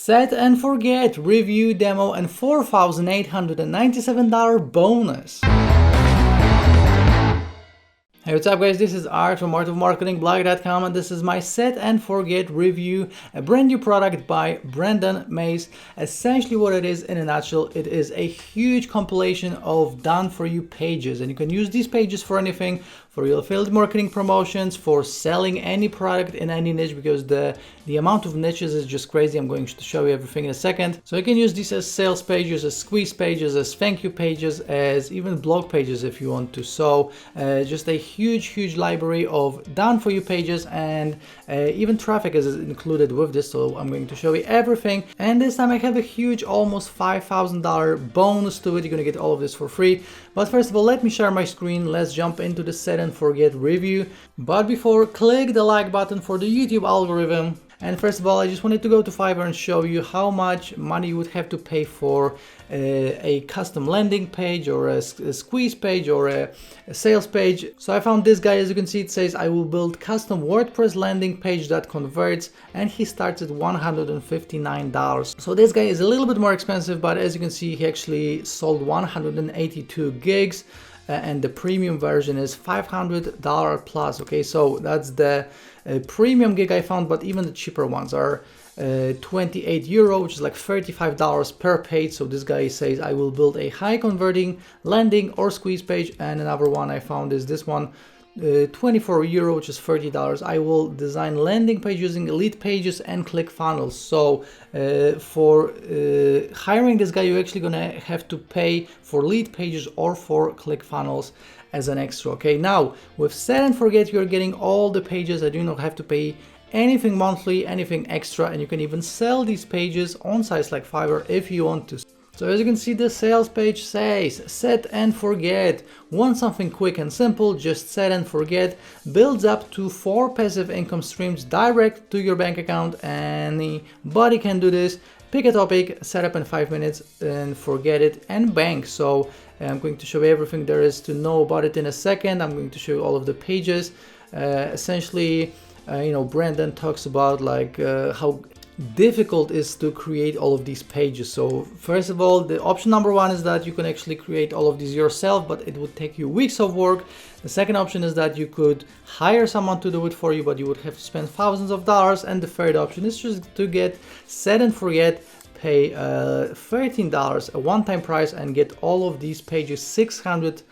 Set and Forget review demo and $4,897 bonus. Hey, what's up guys, this is Art from artofmarketingblog.com and this is my Set and Forget review, a brand new product by Brendan Mace. Essentially what it is in a nutshell, it is a huge compilation of done for you pages, and you can use these pages for anything, for your affiliate marketing promotions, for selling any product in any niche, because the amount of niches is just crazy. I'm going to show you everything in a second. So you can use these as sales pages, as squeeze pages, as thank you pages, as even blog pages if you want to. So just a huge library of done for you pages, and even traffic is included with this. So I'm going to show you everything, and this time I have a huge almost $5,000 bonus to it. You're gonna get all of this for free. But first of all, let me share my screen. Let's jump into the Set and Forget review. But before, click the like button for the YouTube algorithm. And first of all, I just wanted to go to Fiverr and show you how much money you would have to pay for a custom landing page, or a squeeze page, or a sales page. So I found this guy. As you can see, it says I will build custom WordPress landing page that converts, and he starts at $159. So this guy is a little bit more expensive, but as you can see, he actually sold 182 gigs. And the premium version is $500 plus. Okay, so that's the premium gig I found, but even the cheaper ones are 28 euro, which is like $35 per page. So this guy says I will build a high converting landing or squeeze page. And another one I found is this one, 24 euro, which is $30. I will design landing page using Elite Pages and ClickFunnels. So for hiring this guy, you're actually gonna have to pay for Lead Pages or for ClickFunnels as an extra. Okay, now with Set and Forget, you're getting all the pages. I do not have to pay anything monthly, anything extra, and you can even sell these pages on sites like Fiverr if you want to. So as you can see, the sales page says Set and Forget. Want something quick and simple? Just set and forget. Builds up to 4 passive income streams direct to your bank account. Anybody can do this. Pick a topic, set up in 5 minutes, and forget it, and bank. So I'm going to show you everything there is to know about it in a second. I'm going to show you all of the pages. Essentially, Brendan talks about like how difficult is to create all of these pages. So first of all, the option number one is that you can actually create all of these yourself, but it would take you weeks of work. The second option is that you could hire someone to do it for you, but you would have to spend thousands of dollars. And the third option is just to get Set and Forget, pay $13, a one-time price, and get all of these pages, 600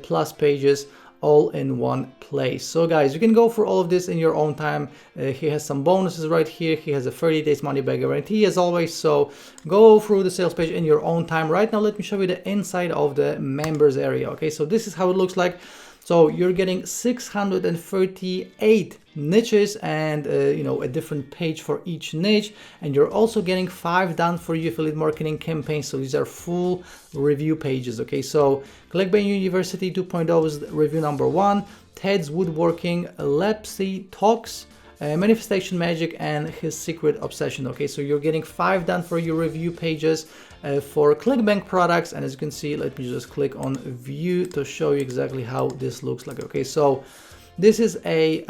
plus pages, all in one place. So guys, you can go for all of this in your own time. He has some bonuses right here. He has a 30 days money back guarantee as always. So go through the sales page in your own time. Right now, let me show you the inside of the members area. Okay, so this is how it looks like. So you're getting 638 niches and a different page for each niche, and you're also getting 5 done for you affiliate marketing campaigns. So these are full review pages. Okay, so ClickBank University 2.0 is review number 1, Ted's Woodworking, Lepsy Talks, Manifestation Magic, and His Secret Obsession. Okay, so you're getting 5 done for your review pages for ClickBank products. And as you can see, let me just click on view to show you exactly how this looks like. Okay, so this is a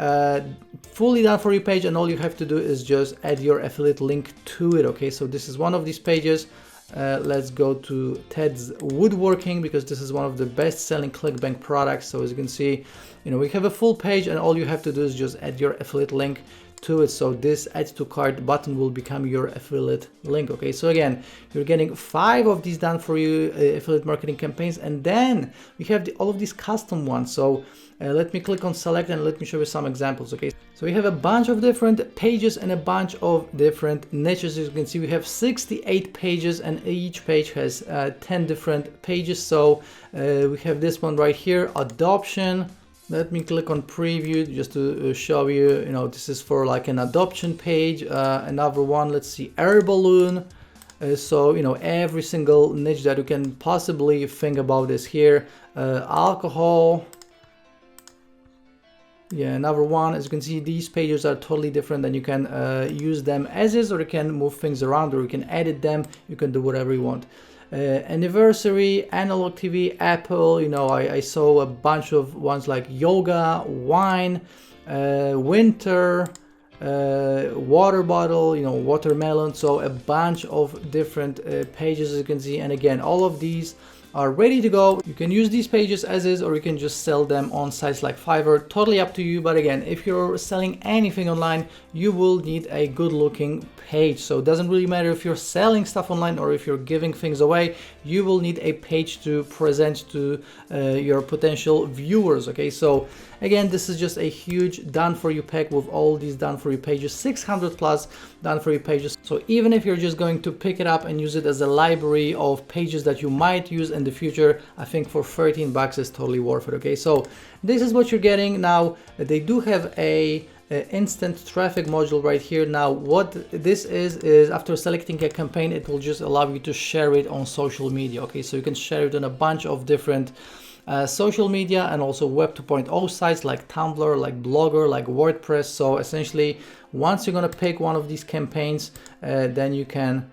fully done for you page, and all you have to do is just add your affiliate link to it. Okay, so this is one of these pages. Let's go to Ted's Woodworking, because this is one of the best selling ClickBank products. So as you can see, we have a full page, and all you have to do is just add your affiliate link to it. So this add to cart button will become your affiliate link. Okay, so again, you're getting 5 of these done for you affiliate marketing campaigns, and then we have all of these custom ones. So let me click on select and let me show you some examples. Okay, so we have a bunch of different pages and a bunch of different niches. As you can see, we have 68 pages, and each page has 10 different pages. So we have this one right here, adoption. Let me click on preview just to show you, this is for like an adoption page. Another one, let's see, air balloon. So, every single niche that you can possibly think about is here. Alcohol. Yeah, another one. As you can see, these pages are totally different, and you can use them as is, or you can move things around, or you can edit them. You can do whatever you want. Anniversary, analog TV, Apple. I saw a bunch of ones like yoga, wine, winter, water bottle, watermelon. So a bunch of different pages, as you can see. And again, all of these are ready to go. You can use these pages as is, or you can just sell them on sites like Fiverr, totally up to you. But again, if you're selling anything online, you will need a good looking page. So it doesn't really matter if you're selling stuff online or if you're giving things away, you will need a page to present to your potential viewers. Okay, so again, this is just a huge done for you pack with all these done for you pages, 600 plus done for you pages. So even if you're just going to pick it up and use it as a library of pages that you might use in the future, I think for 13 bucks is totally worth it. Okay, so this is what you're getting. Now they do have a instant traffic module right here. Now what this is after selecting a campaign, it will just allow you to share it on social media. Okay, so you can share it on a bunch of different social media and also Web 2.0 sites like Tumblr, like Blogger, like WordPress. So essentially, once you're gonna pick one of these campaigns, then you can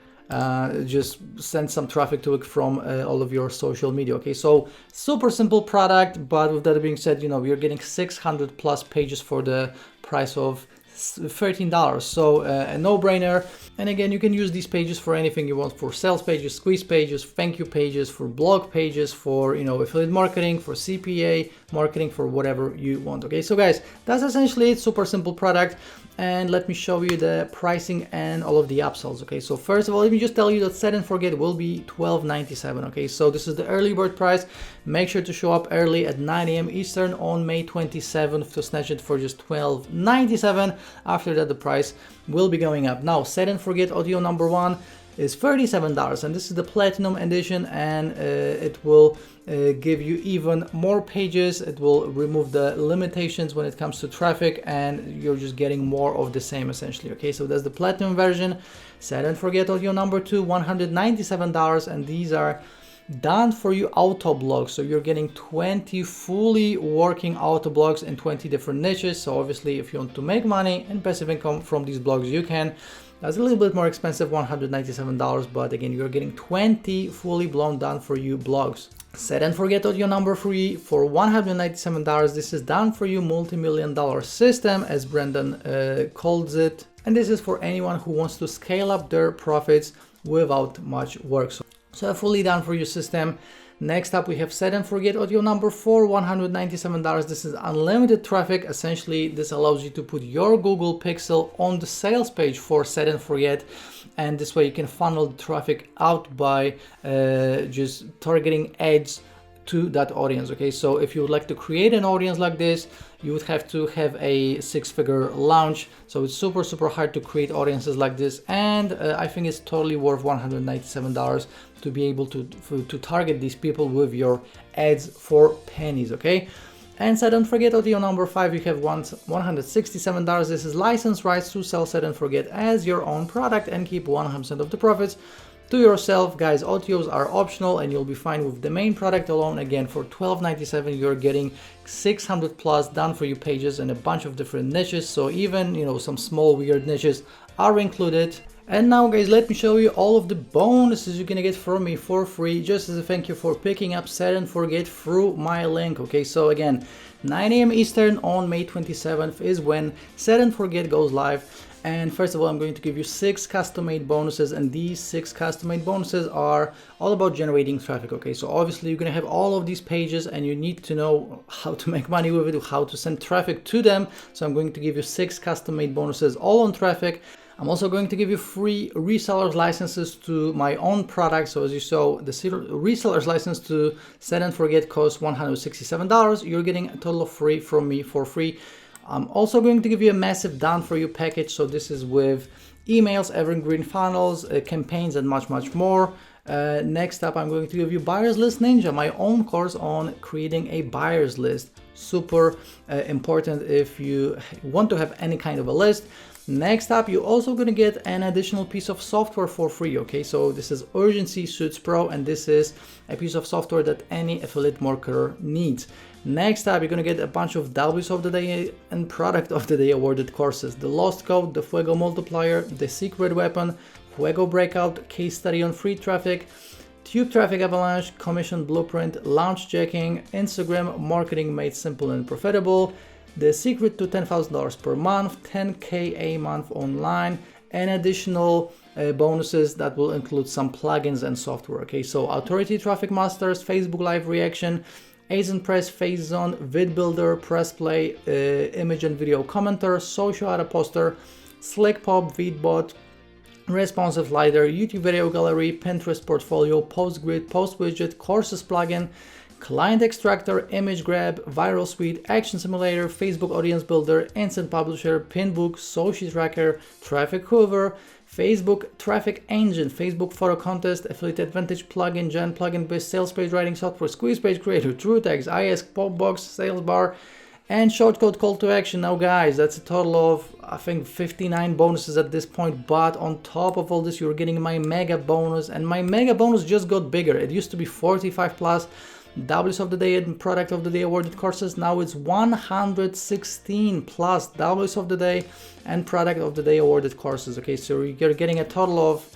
just send some traffic to it from all of your social media. Okay, so super simple product, but with that being said, you're getting 600 plus pages for the price of $13. So a no-brainer. And again, you can use these pages for anything you want, for sales pages, squeeze pages, thank you pages, for blog pages, for affiliate marketing, for CPA marketing, for whatever you want. Okay, so guys, that's essentially it. Super simple product. And let me show you the pricing and all of the upsells. Okay, so first of all, let me just tell you that Set&Forget will be $12.97. Okay, so this is the early bird price. Make sure to show up early at 9 a.m. Eastern on May 27th to snatch it for just $12.97. After that, the price will be going up. Now, Set&Forget audio number 1 is $37, and this is the platinum edition, and it will give you even more pages. It will remove the limitations when it comes to traffic, and you're just getting more of the same essentially. Okay, so that's the platinum version. Set&Forget audio number 2, $197, and these are done for you auto blogs. So you're getting 20 fully working auto blogs in 20 different niches. So obviously, if you want to make money and passive income from these blogs, you can. That's a little bit more expensive, $197, but again, you're getting 20 fully blown done for you blogs. Set&Forget audio number 3 for $197. This is done for you multi-million-dollar system, as Brendan calls it. And this is for anyone who wants to scale up their profits without much work. So a fully done for you system. Next up, we have Set&Forget audio number 4, $197. This is unlimited traffic. Essentially, this allows you to put your Google Pixel on the sales page for Set&Forget, and this way you can funnel the traffic out by just targeting ads to that audience. Okay, so if you would like to create an audience like this, you would have to have a 6-figure launch. So it's super hard to create audiences like this, and I think it's totally worth $197 to be able to target these people with your ads for pennies. Okay, and Set&Forget audio number 5, you have $167. This is license rights to sell Set&Forget as your own product and keep 100% of the profits to yourself. Guys, audios are optional and you'll be fine with the main product alone. Again, for $12.97, you're getting 600 plus done for you pages and a bunch of different niches. So even, some small weird niches are included. And now, guys, let me show you all of the bonuses you're gonna get from me for free, just as a thank you for picking up Set&Forget through my link. Okay, so again, 9 a.m. Eastern on May 27th is when Set&Forget goes live. And first of all, I'm going to give you 6 custom-made bonuses, and these 6 custom-made bonuses are all about generating traffic. Okay, so obviously you're gonna have all of these pages and you need to know how to make money with it, how to send traffic to them. So I'm going to give you 6 custom-made bonuses all on traffic. I'm also going to give you free resellers licenses to my own product. So as you saw, the resellers license to Set&Forget costs $167. You're getting a total of free from me for free. I'm also going to give you a massive done for you package. So this is with emails, evergreen funnels, campaigns, and much more. Next up, I'm going to give you Buyers List Ninja, my own course on creating a buyers list. Super important if you want to have any kind of a list. Next up, you're also going to get an additional piece of software for free. Okay, so this is Urgency Suits Pro, and this is a piece of software that any affiliate marketer needs. Next up, you're going to get a bunch of W's of the Day and Product of the Day awarded courses: the Lost Code, the Fuego Multiplier, the Secret Weapon, Fuego Breakout, Case Study on Free Traffic, Tube Traffic Avalanche, Commission Blueprint, Launch Jacking, Instagram Marketing Made Simple and Profitable, the secret to $10,000 per month, 10K a month online, and additional bonuses that will include some plugins and software. Okay, so Authority Traffic Masters, Facebook Live Reaction, Agent Press, Face Zone, Vid Builder, Press Play, Image and Video Commenter, Social Auto Poster, Slick Pop, VidBot, Responsive Slider, YouTube Video Gallery, Pinterest Portfolio, Post Grid, Post Widget, Courses Plugin, Client Extractor, Image Grab, Viral Suite, Action Simulator, Facebook Audience Builder, Instant Publisher, Pinbook, Social Tracker, Traffic Hoover, Facebook Traffic Engine, Facebook Photo Contest, Affiliate Advantage Plugin, Gen Plugin Based Sales Page Writing Software, Squeeze Page Creator, TrueText, iAsk, Popbox, Sales Bar, and Shortcode Call to Action. Now guys, that's a total of I think 59 bonuses at this point, but on top of all this you're getting my mega bonus, and my mega bonus just got bigger. It used to be 45 plus W's of the Day and Product of the Day awarded courses. Now it's 116 plus W's of the Day and Product of the Day awarded courses. Okay, so you're getting a total of,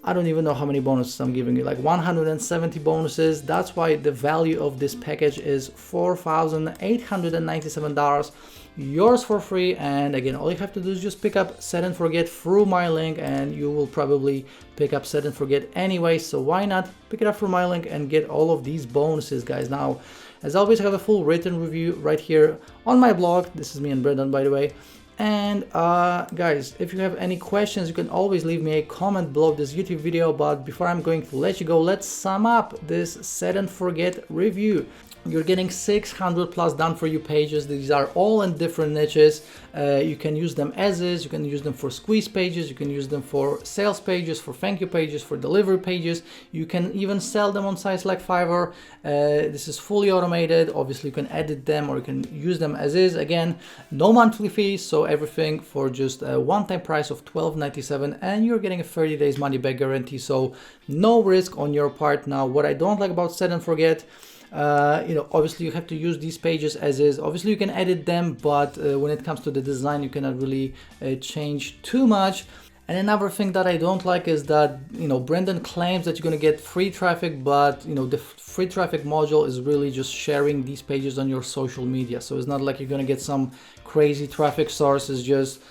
I don't even know how many bonuses I'm giving you, like 170 bonuses. That's why the value of this package is $4,897, yours for free. And again, all you have to do is just pick up Set and Forget through my link, and you will probably pick up Set and Forget anyway, so why not pick it up through my link and get all of these bonuses, guys. Now, as always, I have a full written review right here on my blog. This is me and Brendan, by the way. And guys, if you have any questions, you can always leave me a comment below this YouTube video. But before I'm going to let you go, let's sum up this Set and Forget review. You're getting 600 plus done for you pages. These are all in different niches. You can use them as is. You can use them for squeeze pages. You can use them for sales pages, for thank you pages, for delivery pages. You can even sell them on sites like Fiverr. This is fully automated. Obviously, you can edit them or you can use them as is. Again, no monthly fees, so everything for just a one-time price of $12.97, and you're getting a 30 days money back guarantee. So no risk on your part. Now, what I don't like about Set and Forget, obviously you have to use these pages as is. Obviously you can edit them, but when it comes to the design, you cannot really change too much. And another thing that I don't like is that, Brendan claims that you're going to get free traffic, but, the free traffic module is really just sharing these pages on your social media. So it's not like you're going to get some crazy traffic source. It's just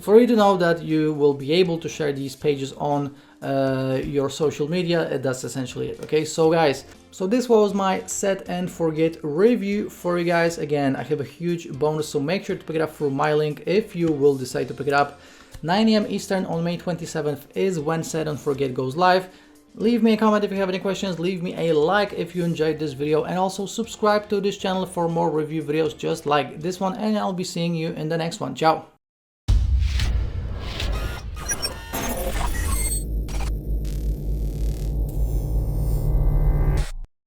for you to know that you will be able to share these pages on your social media. That's essentially it. Okay, so guys, so this was my Set and Forget review for you guys. Again, I have a huge bonus, so make sure to pick it up through my link if you will decide to pick it up. 9 a.m. Eastern on May 27th is when Set and Forget goes live. Leave me a comment if you have any questions, leave me a like if you enjoyed this video, and also subscribe to this channel for more review videos just like this one, and I'll be seeing you in the next one. Ciao!